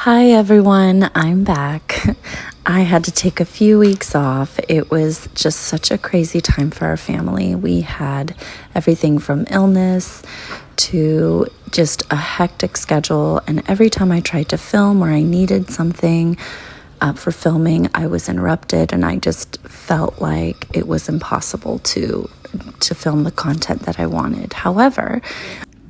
Hi everyone, I'm back. I had to take a few weeks off. It was just such a crazy time for our family. We had everything from illness to just a hectic schedule, and every time I tried to film or I needed something for filming, I was interrupted, and I just felt like it was impossible to film the content that I wanted. However,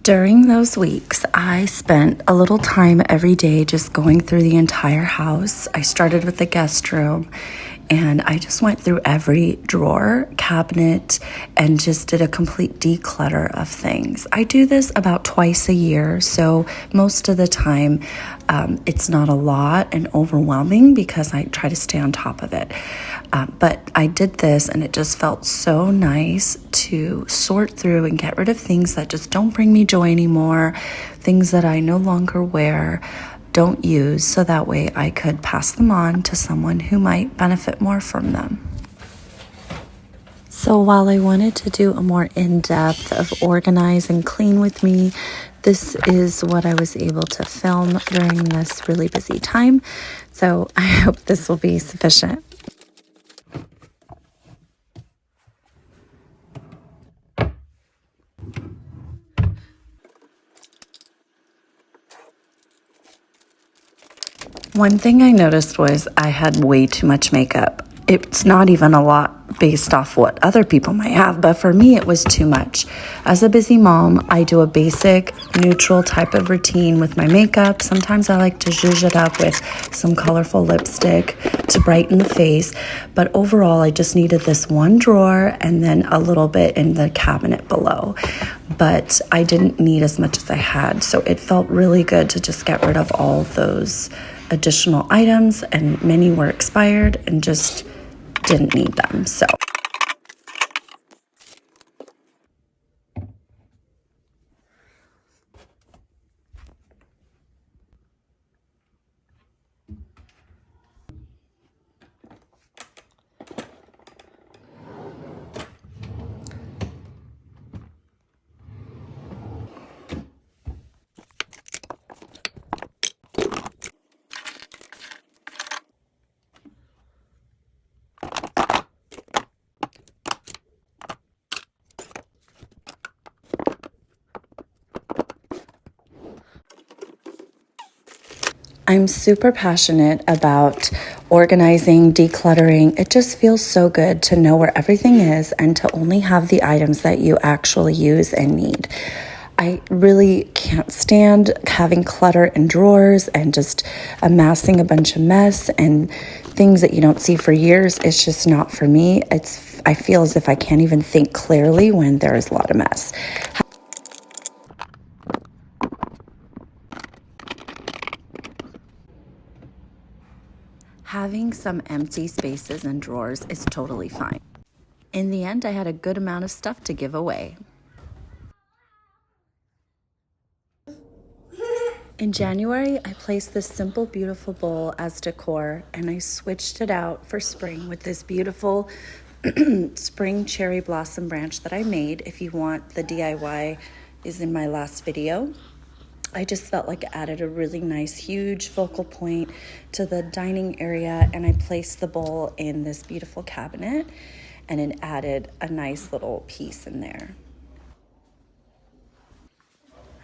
during those weeks, I spent a little time every day just going through the entire house. I started with the guest room, and I just went through every drawer, cabinet, and just did a complete declutter of things. I do this about twice a year, so most of the time it's not a lot and overwhelming because I try to stay on top of it. But I did this, and it just felt so nice to sort through and get rid of things that just don't bring me joy anymore, things that I no longer wear, don't use, so that way I could pass them on to someone who might benefit more from them. So while I wanted to do a more in-depth of organize and clean with me, this is what I was able to film during this really busy time. So I hope this will be sufficient. One thing I noticed was I had way too much makeup. It's not even a lot based off what other people might have, but for me it was too much. As a busy mom, I do a basic, neutral type of routine with my makeup. Sometimes I like to zhuzh it up with some colorful lipstick to brighten the face, but overall I just needed this one drawer and then a little bit in the cabinet below. But I didn't need as much as I had, so it felt really good to just get rid of all those additional items, and many were expired and just didn't need them. So I'm super passionate about organizing, decluttering. It just feels so good to know where everything is and to only have the items that you actually use and need. I really can't stand having clutter in drawers and just amassing a bunch of mess and things that you don't see for years. It's just not for me. I feel as if I can't even think clearly when there is a lot of mess. Having some empty spaces and drawers is totally fine. In the end, I had a good amount of stuff to give away. In January, I placed this simple, beautiful bowl as decor, and I switched it out for spring with this beautiful spring cherry blossom branch that I made. If you want, the DIY is in my last video. I just felt like it added a really nice, huge focal point to the dining area, and I placed the bowl in this beautiful cabinet, and it added a nice little piece in there.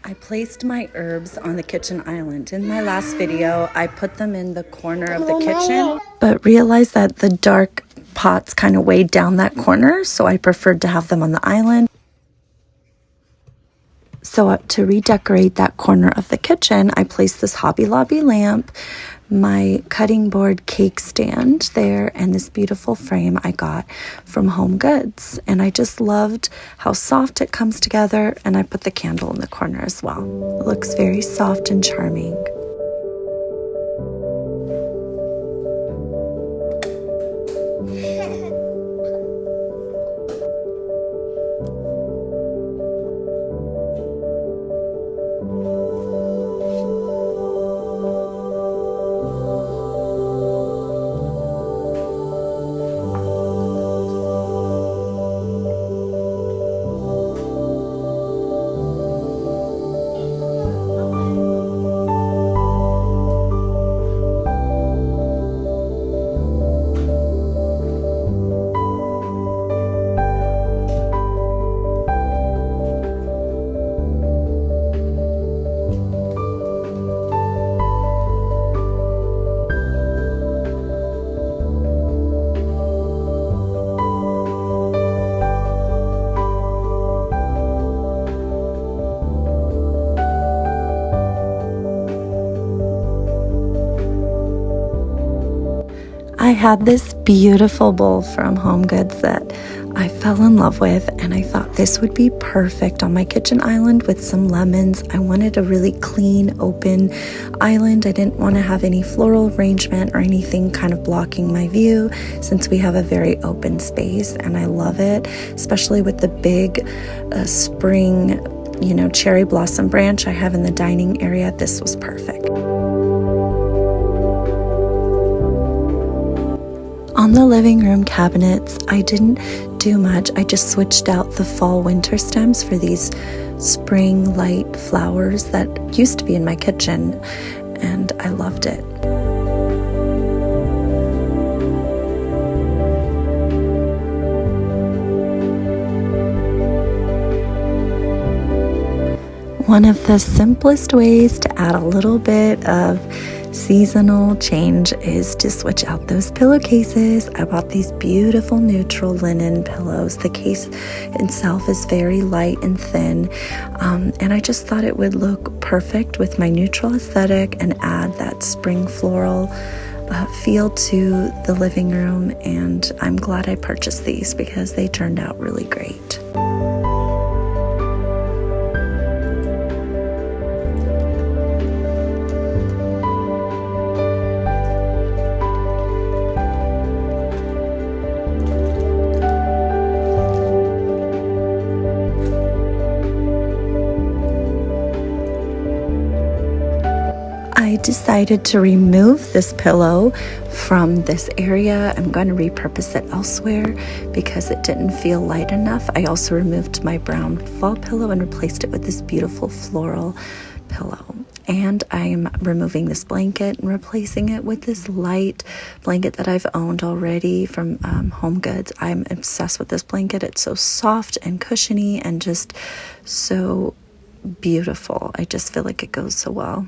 I placed my herbs on the kitchen island. In my last video, I put them in the corner of the kitchen, but realized that the dark pots kind of weighed down that corner, so I preferred to have them on the island. So to redecorate that corner of the kitchen, I placed this Hobbylobby lamp, my cutting board cake stand there, and this beautiful frame I got from Homegoods. And I just loved how soft it comes together, and I put the candle in the corner as well. It looks very soft and charming. I had this beautiful bowl from Homegoods that I fell in love with, and I thought this would be perfect on my kitchen island with some lemons. I wanted a really clean, open island. I didn't want to have any floral arrangement or anything kind of blocking my view, since we have a very open space, and I love it, especially with the big spring, cherry blossom branch I have in the dining area. This was perfect. On the living room cabinets, I didn't do much. I just switched out the fall winter stems for these spring light flowers that used to be in my kitchen, and I loved it. One of the simplest ways to add a little bit of seasonal change is to switch out those pillowcases. I bought these beautiful neutral linen pillows. The case itself is very light and thin, and I just thought it would look perfect with my neutral aesthetic and add that spring floral feel to the living room, and I'm glad I purchased these because they turned out really great. I decided to remove this pillow from this area. I'm going to repurpose it elsewhere because it didn't feel light enough. I also removed my brown fall pillow and replaced it with this beautiful floral pillow. And I'm removing this blanket and replacing it with this light blanket that I've owned already from Homegoods. I'm obsessed with this blanket. It's so soft and cushiony and just so beautiful. I just feel like it goes so well.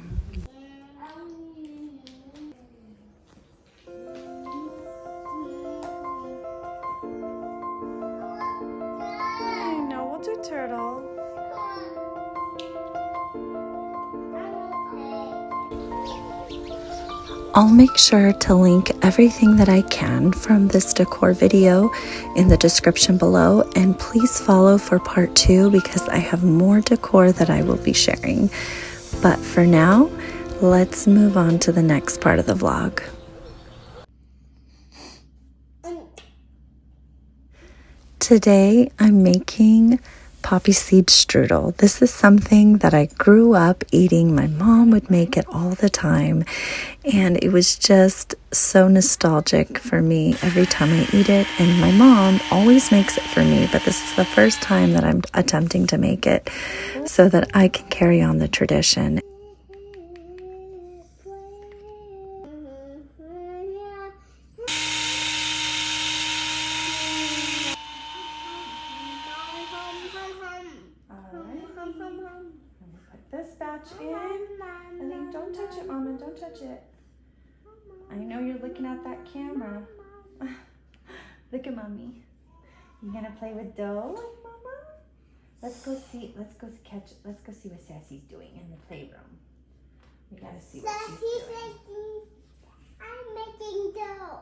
Turtle. I'll make sure to link everything that I can from this decor video in the description below, and please follow for part 2 because I have more decor that I will be sharing. But for now, let's move on to the next part of the vlog. Today I'm making poppy seed strudel. This is something that I grew up eating. My mom would make it all the time, and it was just so nostalgic for me every time I eat it. And my mom always makes it for me, but this is the first time that I'm attempting to make it so that I can carry on the tradition. This batch in. I think don't touch it, Mama. Don't touch it. I know you're looking at that camera. Look at Mommy. You gonna play with dough, Mama? Let's go see. Let's go see what Sassy's doing in the playroom. We gotta see what she's doing. I'm making dough.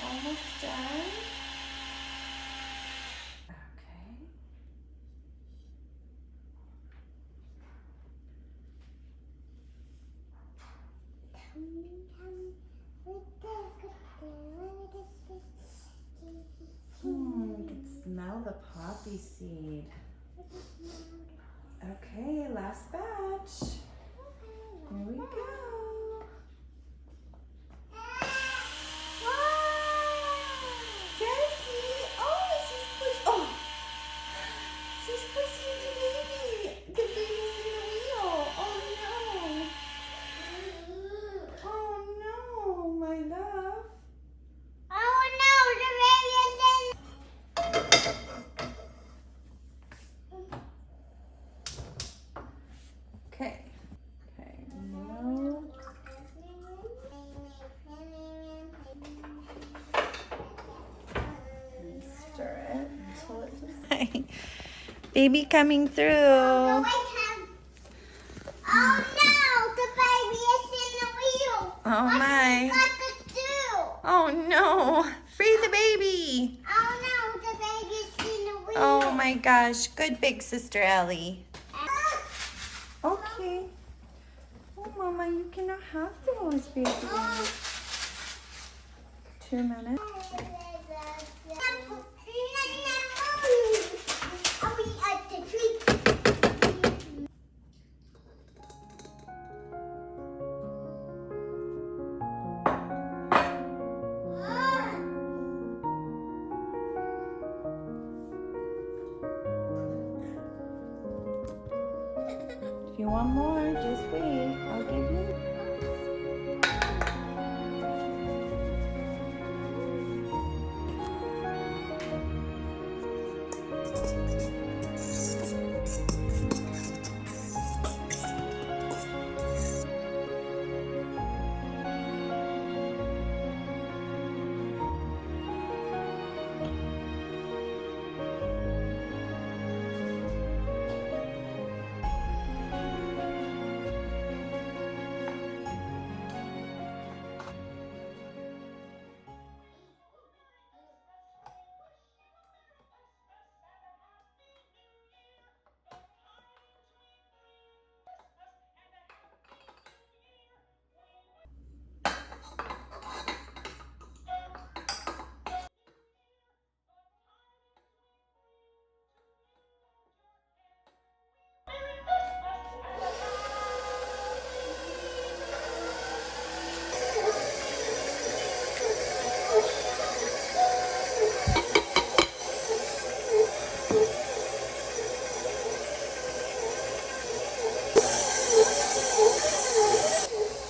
Almost done. We can smell the poppy seed. Okay, last batch. Here we go. Jessie! Oh, she's pushing the baby. The baby's in the wheel. Oh no. Oh no, my love. Oh no, the baby is in. Okay. Now. Stir it until it's baby coming through. Oh no, the baby is in the wheel. Oh my. What to do? Oh no, free the baby. Oh no, the baby's in the window. Oh my gosh, good big sister Ellie. Okay. Oh mama, you cannot have those, baby. 2 minutes. I'll be at the tree. If you want more, just wait. I'll give you.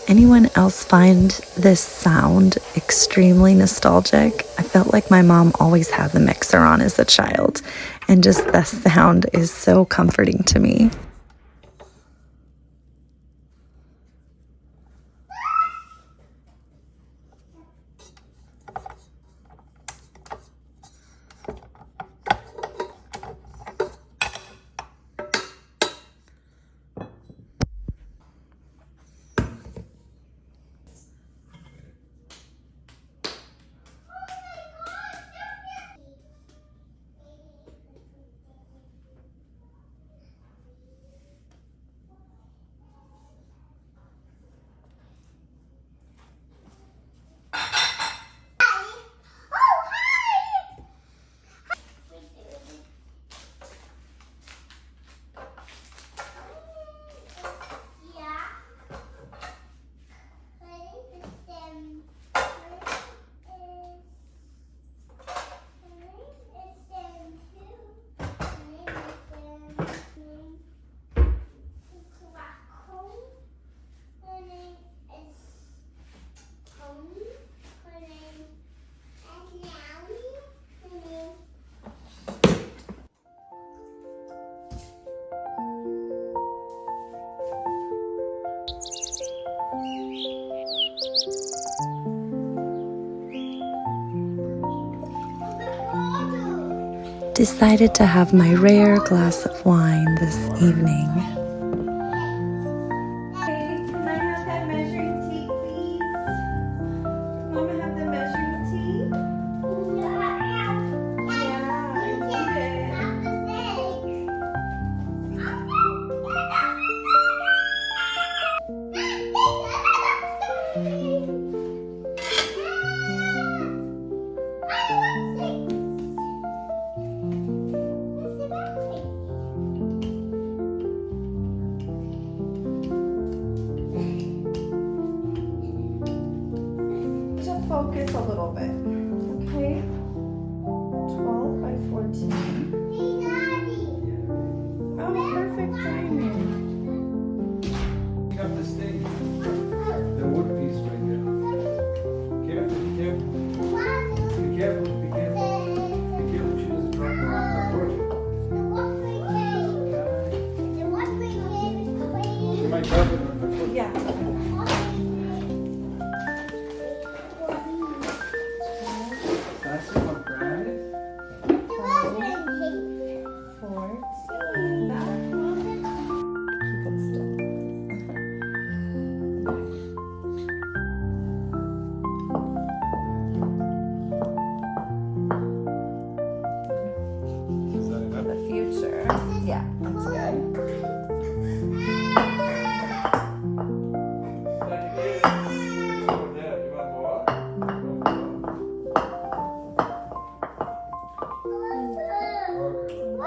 Anyone else find this sound extremely nostalgic? I felt like my mom always had the mixer on as a child, and just the sound is so comforting to me. Decided to have my rare glass of wine this evening. Hey, can I have that measuring tape, please? Mama, have the measuring tape? Yeah, I need it.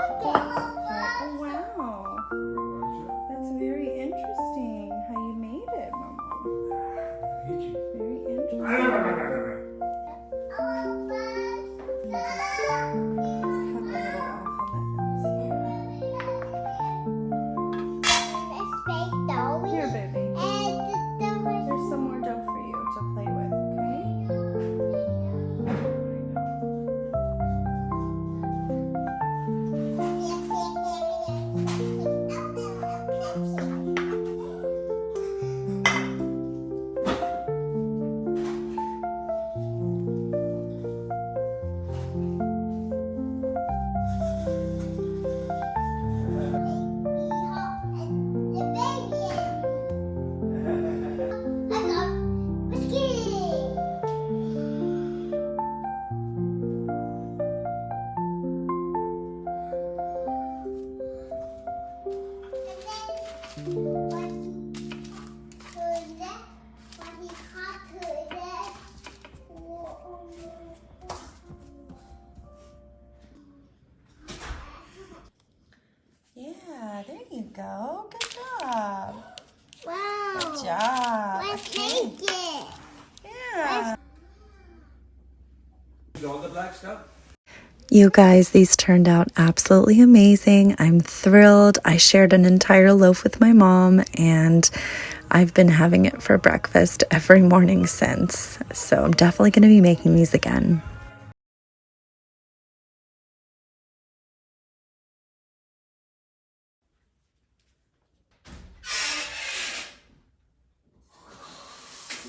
Oh, wow. That's very interesting how you made it, Mama. Very interesting. Cut a little off on the ends here. Here, baby. There's some more dough for you to play with, okay? Yeah, there you go. Good job. Wow. Good job. Let's Okay. make it. Yeah. All the black stuff? You guys, these turned out absolutely amazing. I'm thrilled. I shared an entire loaf with my mom, and I've been having it for breakfast every morning since. So I'm definitely going to be making these again.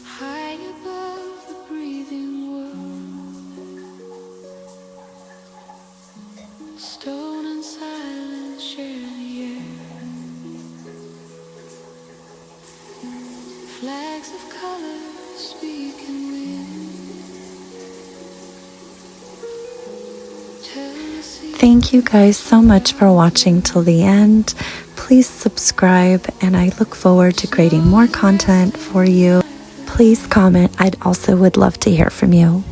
High above the breathing world, stone and silence share the air. Flags of color speak and win. Thank you guys so much for watching till the end. Please subscribe, and I look forward to creating more content for you. Please comment. I'd also would love to hear from you.